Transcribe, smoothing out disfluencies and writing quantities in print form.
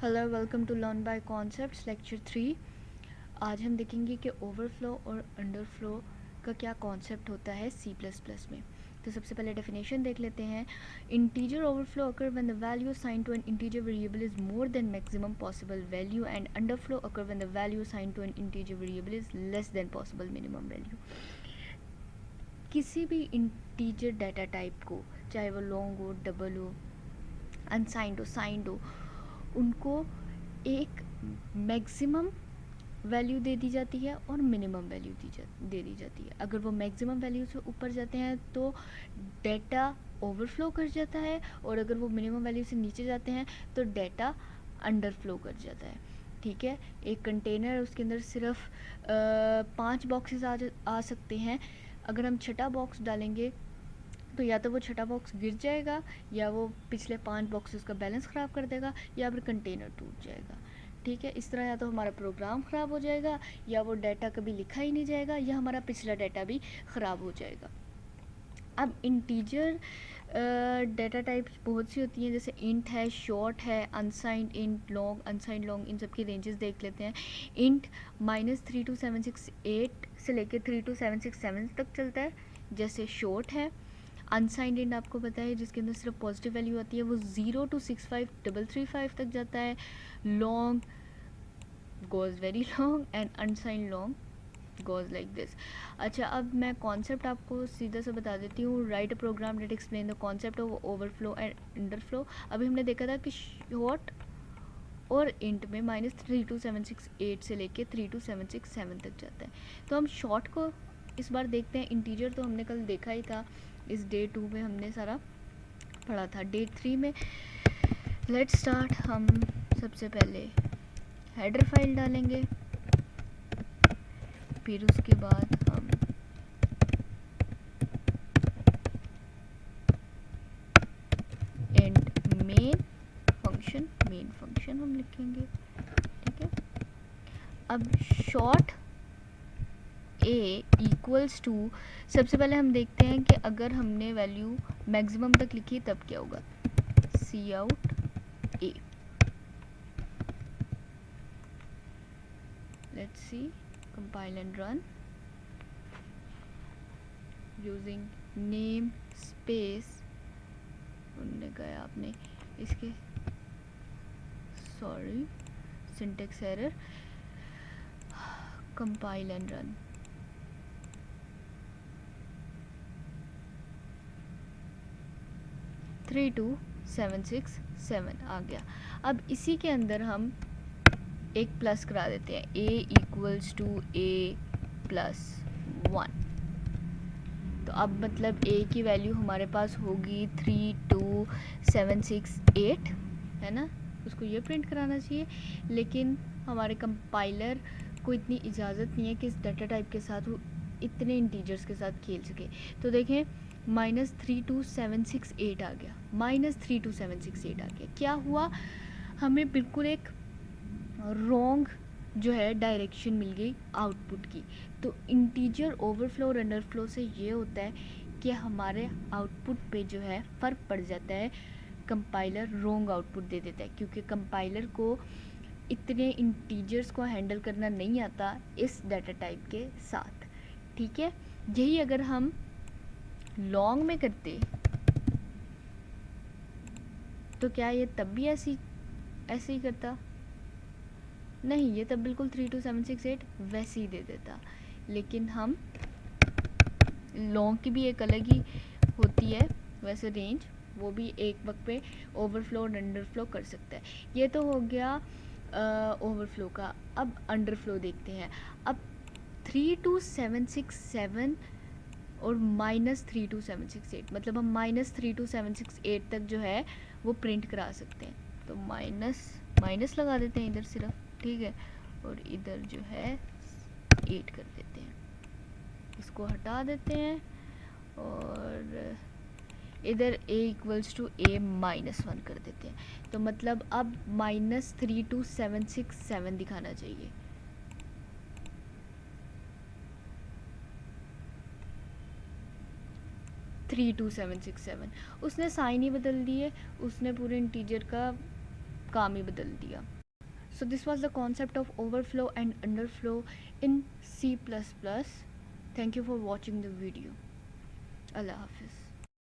Hello, welcome to learn by concepts lecture 3। आज हम देखेंगे कि ओवरफ्लो और अंडरफ्लो का क्या कॉन्सेप्ट होता है सी प्लस प्लस में। तो सबसे पहले डेफिनेशन देख लेते हैं। Integer overflow occur when the value assigned to an integer variable is more than maximum possible value, and underflow occur when the value assigned to an integer variable is less than possible minimum value. किसी भी integer data type को, चाहे वो long हो, double हो, unsigned हो, signed हो, उनको एक मैक्सिमम वैल्यू दे दी जाती है और मिनिमम वैल्यू दे दी जाती है। अगर वो मैक्सिमम वैल्यू से ऊपर जाते हैं तो डेटा ओवरफ्लो कर जाता है, और अगर वो मिनिमम वैल्यू से नीचे जाते हैं तो डेटा अंडरफ्लो कर जाता है। ठीक है, एक कंटेनर है, उसके अंदर सिर्फ 5 बॉक्सेस आ सकते हैं। अगर हम छठा बॉक्स डालेंगे तो या तो वो छठा बॉक्स गिर जाएगा, या वो पिछले 5 बॉक्सेस का बैलेंस ख़राब कर देगा, या फिर कंटेनर टूट जाएगा। ठीक है, इस तरह या तो हमारा प्रोग्राम ख़राब हो जाएगा, या वो डाटा कभी लिखा ही नहीं जाएगा, या हमारा पिछला डाटा भी ख़राब हो जाएगा। अब इंटीजर डाटा टाइप्स बहुत सी होती हैं, जैसे इंट है, शॉर्ट है, unsigned int, long, unsigned long. इन सब की रेंजेस देख लेते हैं। इंट -32768 से लेकर 32767 तक चलता है। जैसे शॉर्ट है। अनसाइंड इंट आपको पता है जिसके अंदर सिर्फ पॉजिटिव वैल्यू आती है, वो 0 to 65335 तक जाता है। Long goes very long, and unsigned long goes like this. अच्छा, अब मैं कॉन्सेप्ट आपको सीधा सा बता देती हूँ। Write a program that explain the concept of overflow and underflow. अभी हमने देखा था कि शॉर्ट और इंट में -32768 से लेके 32767 तक जाता है। तो हम शॉर्ट को इस बार देखते हैं। इंटीजर तो हमने कल देखा ही था, इस डे 2 में हमने सारा पढ़ा था। डे 3 में लेट्स स्टार्ट। हम सबसे पहले हेडर फाइल डालेंगे, फिर उसके बाद हम एंड मेन फंक्शन हम लिखेंगे। ठीक है, अब शॉर्ट ए इक्वल्स टू, सबसे पहले हम देखते हैं कि अगर हमने वैल्यू मैक्सिमम तक लिखी तब क्या होगा। Cout a, let's see, compile and run using name space, उन्होंने कहा आपने इसके sorry syntax error, compile and run। Three two 767 आ गया। अब इसी के अंदर हम एक प्लस करा देते हैं, a equals to a plus 1। तो अब मतलब a की वैल्यू हमारे पास होगी 32768, है ना। उसको ये प्रिंट कराना चाहिए, लेकिन हमारे कंपाइलर को इतनी इजाज़त नहीं है कि इस डाटा टाइप के साथ वो इतने इंटीजर्स के साथ खेल सके। तो देखें, -32768 आ गया, -32768 आ गया। क्या हुआ, हमें बिल्कुल एक रॉन्ग जो है डायरेक्शन मिल गई आउटपुट की। तो इंटीजर ओवरफ्लो और अंडरफ्लो से ये होता है कि हमारे आउटपुट पे जो है फ़र्क पड़ जाता है। कंपाइलर रॉन्ग आउटपुट दे देता है, क्योंकि कंपाइलर को इतने इंटीजर्स को हैंडल करना नहीं आता इस डाटा टाइप के साथ। ठीक है, यही अगर हम लॉन्ग में करते तो क्या ये तब भी ऐसे ही करता? नहीं, ये तब बिल्कुल 32768 वैसे ही दे देता। लेकिन हम लॉन्ग की भी एक अलग ही होती है वैसे रेंज, वो भी एक वक्त पे ओवरफ्लो और अंडरफ्लो कर सकता है। ये तो हो गया ओवरफ्लो का। अब अंडरफ्लो देखते हैं। अब 32767 और -32768, मतलब हम -32768 तक जो है वो प्रिंट करा सकते हैं। तो माइनस लगा देते हैं इधर सिर्फ, ठीक है, और इधर जो है 8 कर देते हैं, इसको हटा देते हैं, और इधर a इक्वल्स टू a -1 कर देते हैं। तो मतलब अब -32767 दिखाना चाहिए। (32767) उसने साइन ही बदल दिए, उसने पूरे इंटीजर का काम ही बदल दिया. So this was the concept of overflow and underflow in C++. Thank you for watching the video. Allah Hafiz.